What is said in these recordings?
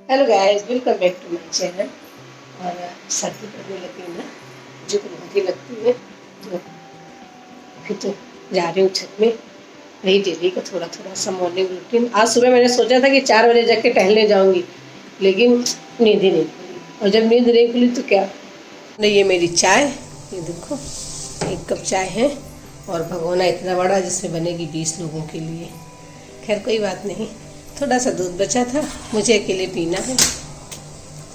Hello guys, welcome back to my channel. और सर्दी पड़ने लगी ना, जो बहुत लगती है, तो फिर तो जा रही हूँ छत में। वही डेली का थोड़ा थोड़ा सा मॉर्निंग रूटीन। आज सुबह मैंने सोचा था कि 4 बजे जाके टहलने जाऊंगी, लेकिन नींद ही नहीं खुली। और जब नींद नहीं खुली तो क्या, नहीं, ये मेरी चाय, ये देखो 1 कप चाय है और भगोना इतना बड़ा जिसमें बनेगी 20 लोगों के लिए। खैर कोई बात नहीं, थोड़ा सा दूध बचा था, मुझे अकेले पीना है,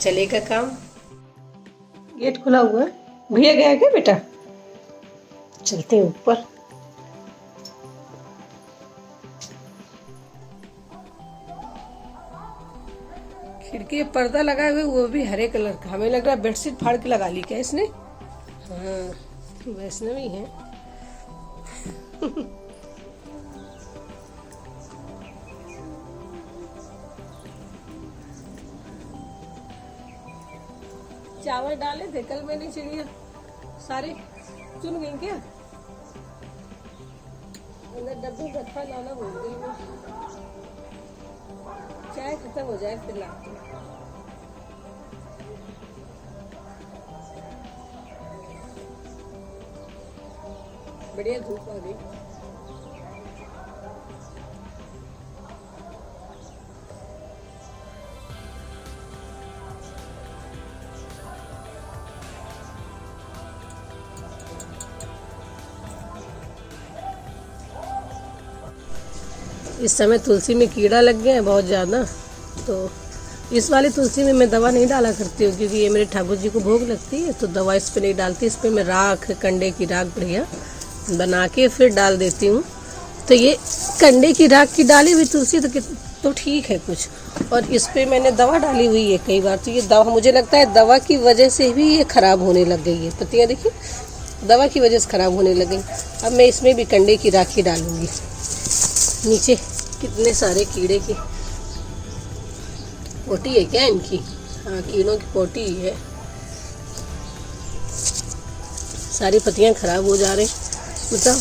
चलेगा काम। गेट खुला हुआ है, भैया गया क्या बेटा? चलते हैं ऊपर। खिड़की पे पर्दा लगा हुआ है, वो भी हरे कलर का। हमें लग रहा है बेडशीट फाड़ के लगा ली क्या इसने। हाँ, वैष्णवी है। चावल डाले थे कल मैंने, चिड़िया सारे चुन गई क्या? अंदर डब्बे में रखा, लाना भूल गई मैं। चाय खत्म हो जाए फिर लाती हूँ। बढ़िया धूप आ गई। इस समय तुलसी में कीड़ा लग गया है बहुत ज़्यादा, तो इस वाली तुलसी में मैं दवा नहीं डाला करती हूँ, क्योंकि ये मेरे ठाकुर जी को भोग लगती है, तो दवा इस पे नहीं डालती। इस पे मैं राख, कंडे की राख बढ़िया बना के फिर डाल देती हूँ। तो ये कंडे की राख की डाली हुई तुलसी तो ठीक है कुछ, और इस पे मैंने दवा डाली हुई है कई बार। तो ये दवा, मुझे लगता है दवा की वजह से भी ये ख़राब होने लग गई है। पत्तियाँ देखिए, दवा की वजह से ख़राब होने लग गई। अब मैं इसमें भी कंडे की राख ही डालूँगी। नीचे कितने सारे कीड़े की पोटी है क्या इनकी? हाँ, कीड़ों की पोटी ही है। सारी पत्तियां खराब हो जा रही। मतलब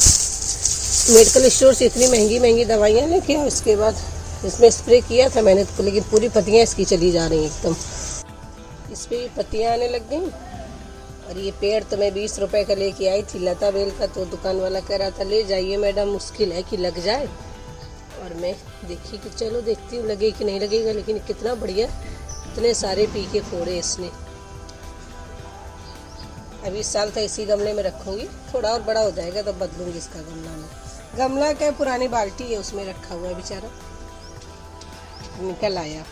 मेडिकल स्टोर से इतनी महंगी महंगी दवाइयाँ लेके आओ, उसके बाद इसमें स्प्रे किया था मैंने तो, लेकिन पूरी पत्तियां इसकी चली जा रही हैं एकदम। इस पर भी पत्तियाँ आने लग गई। और ये पेड़ तो मैं 20 रुपए का लेके आई थी, लता बेल का, तो दुकान वाला कह रहा था ले जाइए मैडम, मुश्किल है कि लग जाए। और मैं देखी कि चलो देखती हूँ लगे कि नहीं लगेगा, लेकिन कितना बढ़िया, इतने सारे पी के फोड़े इसने। अभी इस साल तो इसी गमले में रखूँगी, थोड़ा और बड़ा हो जाएगा तब बदलूँगी इसका गमला में। गमला क्या, पुरानी बाल्टी है उसमें रखा हुआ है, बेचारा निकल आया।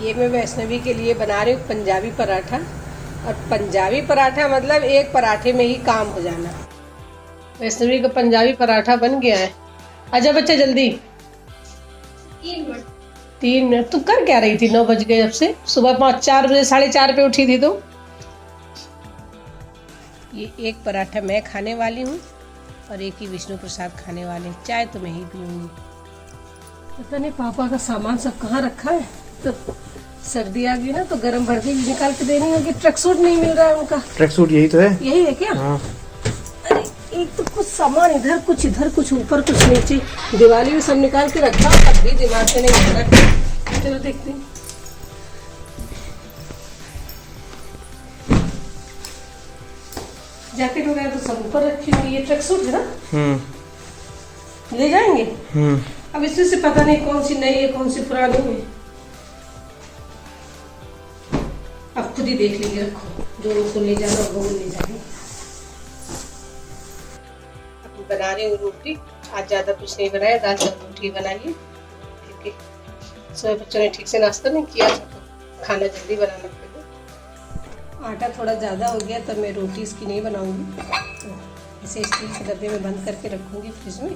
ये मैं वैष्णवी के लिए बना रही हूँ पंजाबी पराठा। और पंजाबी पराठा मतलब एक पराठे में ही काम हो जाना। वैष्णवी का पंजाबी पराठा बन गया है। आजा बच्चा जल्दी। 3 मिनट तू कर क्या रही थी? 9 बज गए जब से। सुबह 4 बजे 4:30 पे उठी थी तो। ये एक पराठा मैं खाने वाली हूँ और एक ही विष्णु प्रसाद खाने वाले हैं। चाय तो मैं ही पीऊँगी। पता नहीं पापा का सामान सब कहाँ रखा है। तो सर्दी आ गई ना, तो गर्म वर्दी निकाल के देनी होगी। ट्रक सूट नहीं मिल रहा है उनका। ट्रक सूट यही तो है। यही है क्या? हाँ। अरे एक तो कुछ सामान इधर, कुछ इधर, कुछ ऊपर, कुछ नीचे। दिवाली में सब निकाल के रखा, तब भी दिमाग से नहीं आ रहा। चलो देखते हैं। जैकेट वगैरह तो सब ऊपर रखी हुई। ये ट्रक सूट है ना, ले जाएंगे। अब इसमें से पता नहीं कौन सी नई है कौन सी पुरानी है। अब खुद ही देख लीजिए, रखो जो उसको ले जाना होगा वो ले जाएंगे। अब बना रही हूँ रोटी। आज ज़्यादा कुछ नहीं बनाया, दाल चावल रोटी बनाइए, क्योंकि सुबह बच्चों ने ठीक से नाश्ता नहीं किया था, तो खाना जल्दी बनाना पड़ेगा। आटा थोड़ा ज़्यादा हो गया, तब मैं रोटी इसकी नहीं बनाऊँगी, तो इसे स्टील के डब्बे में बंद करके रखूँगी फ्रिज में।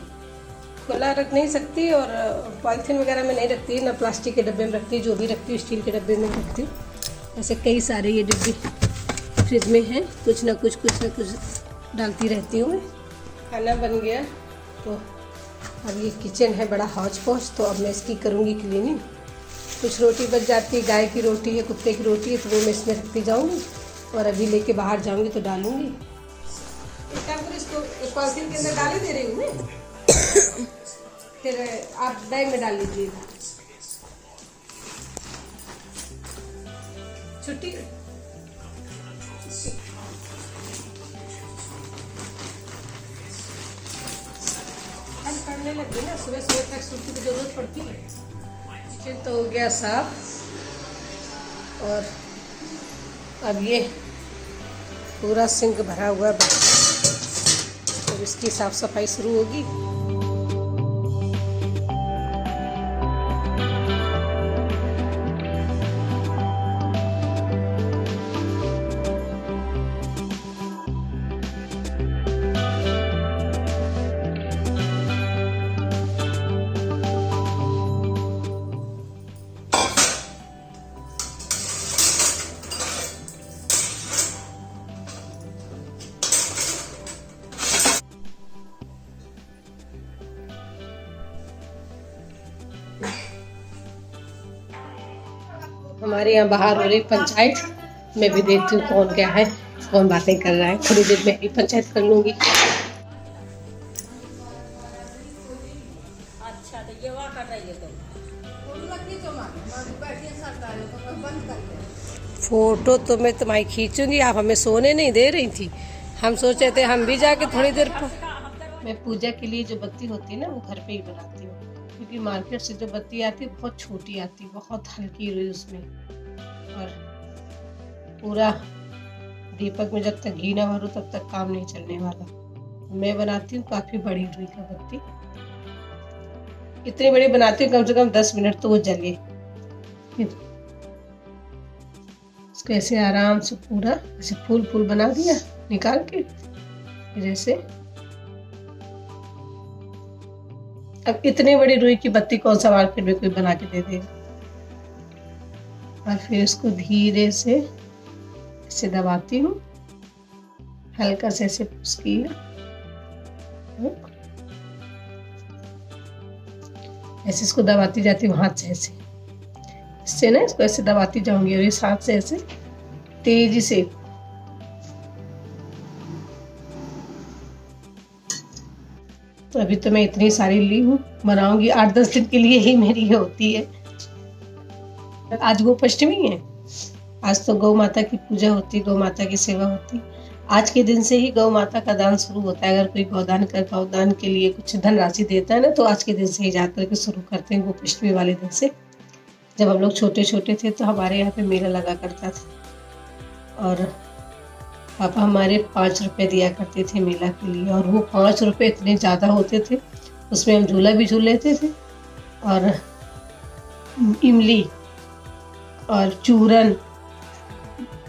खुला रख नहीं सकती, और पॉलीथीन वगैरह में नहीं रखती, ना प्लास्टिक के डब्बे में रखती। जो भी रखती हूँ स्टील के डब्बे में रखती हूँ। ऐसे कई सारे ये डिब्बे फ्रिज में हैं, कुछ ना कुछ डालती रहती हूँ मैं। खाना बन गया तो अब ये किचन है बड़ा हौच पौच, तो अब मैं इसकी करूँगी क्लीनिंग। कुछ रोटी बच जाती है, गाय की रोटी है, कुत्ते की रोटी है, तो वो मैं इसमें रखती जाऊँगी और अभी लेके बाहर जाऊँगी तो डालूँगी। एक काम करो, इसको एक पॉलिथीन के अंदर डाले दे रही हूँ मैं, फिर आप बैग में डाल लीजिएगा। छुट्टी हम पढ़ने लगे ना, सुबह सुबह तक छुट्टी की जरूरत पड़ती है। किचन तो हो गया साफ और अब ये पूरा सिंक भरा हुआ है, तो इसकी साफ सफाई शुरू होगी। हमारे यहाँ बाहर हो रही पंचायत, मैं भी देखती हूँ कौन क्या है, कौन बातें कर रहा है। थोड़ी देर में भी पंचायत कर लूँगी। अच्छा, तो ये वहाँ कर रही है फोटो तो मैं तुम्हारी खींचूंगी, आप हमें सोने नहीं दे रही थी। हम सोचे थे हम भी जाके थोड़ी देर मैं पूजा के लिए जो बत्ती होती है ना वो घर पे ही बनाती हूँ, क्योंकि मार्केट से जो बत्ती आती है बहुत छोटी आती है, बहुत हल्की रुई उसमें, और पूरा दीपक में जब तक घी ना भरो तब तक काम नहीं चलने वाला। मैं बनाती हूँ काफी बड़ी रुई का बत्ती, इतनी बड़ी बनाती हूँ कम से कम 10 मिनट तो वो जले। इसको ऐसे आराम से पूरा ऐसे फूल फूल बना दिया निकाल के, जैसे अब इतनी बड़ी रुई की बत्ती कौन सा मार्केट में कोई बना के दे देगा। और फिर इसको धीरे से ऐसे दबाती हूँ, हल्का से ऐसे पुश किया, ऐसे इसको दबाती जाती हूँ हाथ से, ऐसे इससे ना इसको ऐसे दबाती जाऊंगी और इस हाथ से ऐसे तेजी से। तो अभी तो मैं इतनी सारी ली हूँ, बनाऊंगी 8-10 दिन के लिए ही मेरी होती है। आज गोपाष्टमी है, आज तो गौ माता की पूजा होती है, गौ माता की सेवा होती है। आज के दिन से ही गौ माता का दान शुरू होता है। अगर कोई गौदान के लिए कुछ धनराशि देता है ना, तो आज के दिन से ही जाकर के शुरू करते हैं, गोपाष्टमी वाले दिन से। जब हम लोग छोटे छोटे थे तो हमारे यहाँ पे मेला लगा करता था और पापा हमारे 5 रुपए दिया करते थे मेला के लिए, और वो 5 रुपए इतने ज़्यादा होते थे, उसमें हम झूला भी झूल लेते थे और इमली और चूरन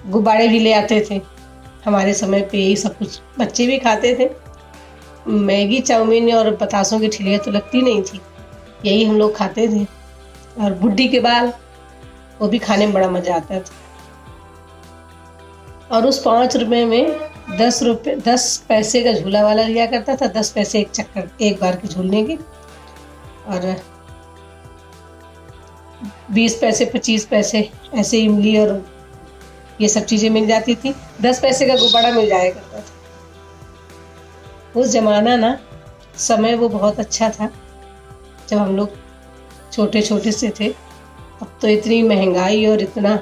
गुब्बारे भी ले आते थे। हमारे समय पे यही सब कुछ बच्चे भी खाते थे। मैगी चाउमीन और बतासों की ठिलियाँ तो लगती नहीं थी, यही हम लोग खाते थे। और बुड्ढी के बाल, वो भी खाने में बड़ा मजा आता था। और उस 5 रुपए में 10 पैसे का झूला वाला लिया करता था, 10 पैसे एक चक्कर एक बार के झूलने के, और 20 पैसे 25 पैसे ऐसे इमली और ये सब चीजें मिल जाती थी। 10 पैसे का गुब्बारा मिल जाया करता था। उस जमाना ना, समय वो बहुत अच्छा था जब हम लोग छोटे छोटे से थे। अब तो इतनी महंगाई और इतना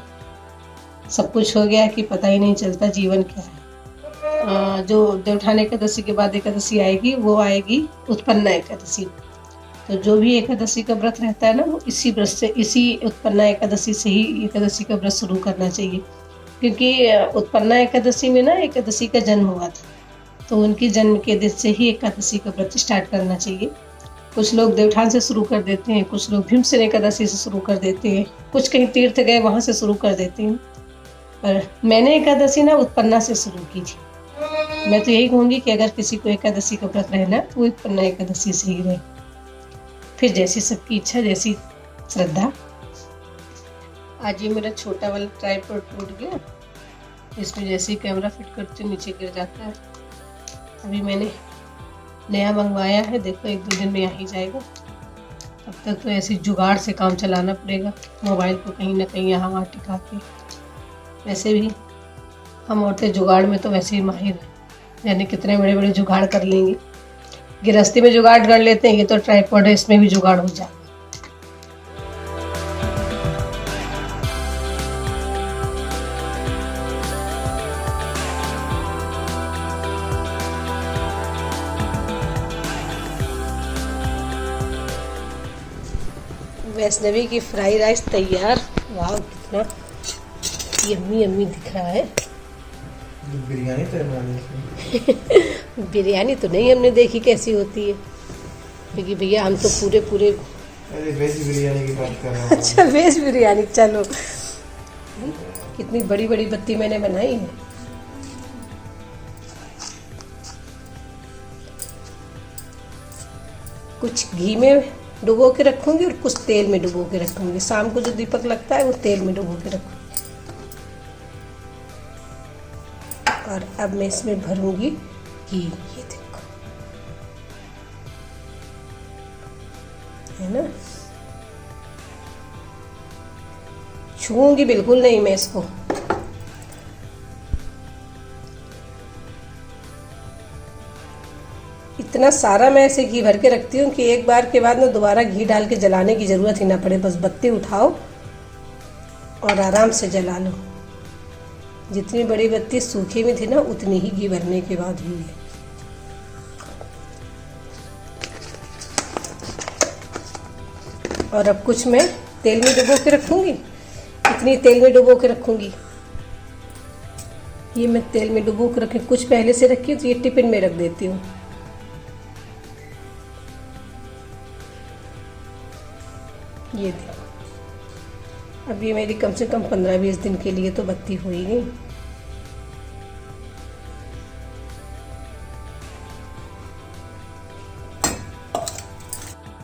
सब कुछ हो गया कि पता ही नहीं चलता जीवन क्या है। जो देवउठान एकादशी के बाद एकादशी आएगी, वो आएगी उत्पन्ना एकादशी। तो जो भी एकादशी का व्रत रहता है ना, वो इसी व्रत से, इसी उत्पन्ना एकादशी से ही एकादशी का व्रत शुरू करना चाहिए। क्योंकि उत्पन्ना एकादशी में ना एकादशी का जन्म हुआ था, तो उनकी जन्म के दिन से ही एकादशी का व्रत स्टार्ट करना चाहिए। कुछ लोग देवउठान से शुरू कर देते हैं, कुछ लोग भीमसेन एकादशी से शुरू कर देते हैं, कुछ कहीं तीर्थ गए वहाँ से शुरू कर देते हैं। पर मैंने एकादशी ना उत्पन्ना से शुरू की थी। मैं तो यही कहूँगी कि अगर किसी को एकादशी का व्रत रहना है तो वो उत्पन्ना एकादशी से ही रहे, फिर जैसी सबकी इच्छा, जैसी श्रद्धा। आज ये मेरा छोटा वाला ट्राइपॉड टूट गया, इसमें जैसे ही कैमरा फिट करती हूँ नीचे गिर जाता है। अभी मैंने नया मंगवाया है, देखो 1-2 दिन में आ ही जाएगा। तब तक तो ऐसे जुगाड़ से काम चलाना पड़ेगा, मोबाइल को कहीं ना कहीं यहाँ वहाँ टिका के। वैसे भी हम औरतें जुगाड़ में तो वैसे ही माहिर हैं, यानी कितने बड़े बड़े जुगाड़ कर लेंगी। गृहस्थी में जुगाड़ कर लेते हैं, ये तो ट्राइपॉड है, इसमें भी जुगाड़ हो जाएगा। वैष्णवी की फ्राई राइस तैयार। वाह कितना यम्मी यम्मी दिख रहा है। बिरयानी तो बनानी बिरयानी तो नहीं हमने देखी कैसी होती है, क्योंकि भैया हम तो पूरे अरे वेज बिरयानी की बात कर रहा हूँ। अच्छा वेज बिरयानी, चलो। कितनी बड़ी बड़ी बत्ती मैंने बनाई है। कुछ घी में डुबो के रखूंगी और कुछ तेल में डुबो के रखूंगी। शाम को जो दीपक लगता है वो तेल में डुबो के रखूंगी। और अब मैं इसमें भरूंगी घी, ये देखो, है ना। छूऊंगी बिल्कुल नहीं मैं इसको। इतना सारा मैं ऐसे घी भर के रखती हूँ कि एक बार के बाद ना दोबारा घी डाल के जलाने की ज़रूरत ही ना पड़े। बस बत्ती उठाओ और आराम से जला लो। जितनी बड़ी बत्ती सूखे में थी ना, उतनी ही घी भरने के बाद हुई है। और अब कुछ मैं तेल में डुबो के रखूँगी। इतनी तेल में डुबो के रखूँगी। ये मैं तेल में डुबो के रखी, कुछ पहले से रखी हूँ, तो ये टिफिन में रख देती हूँ। ये देखो, अब ये मेरी कम से कम 15-20 दिन के लिए तो बत्ती हो ही गई।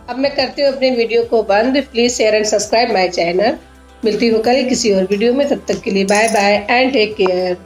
अब मैं करती हूँ अपनी वीडियो को बंद। Please share and subscribe my channel. मिलती हूँ कल किसी और वीडियो में, तब तक के लिए bye bye and take care.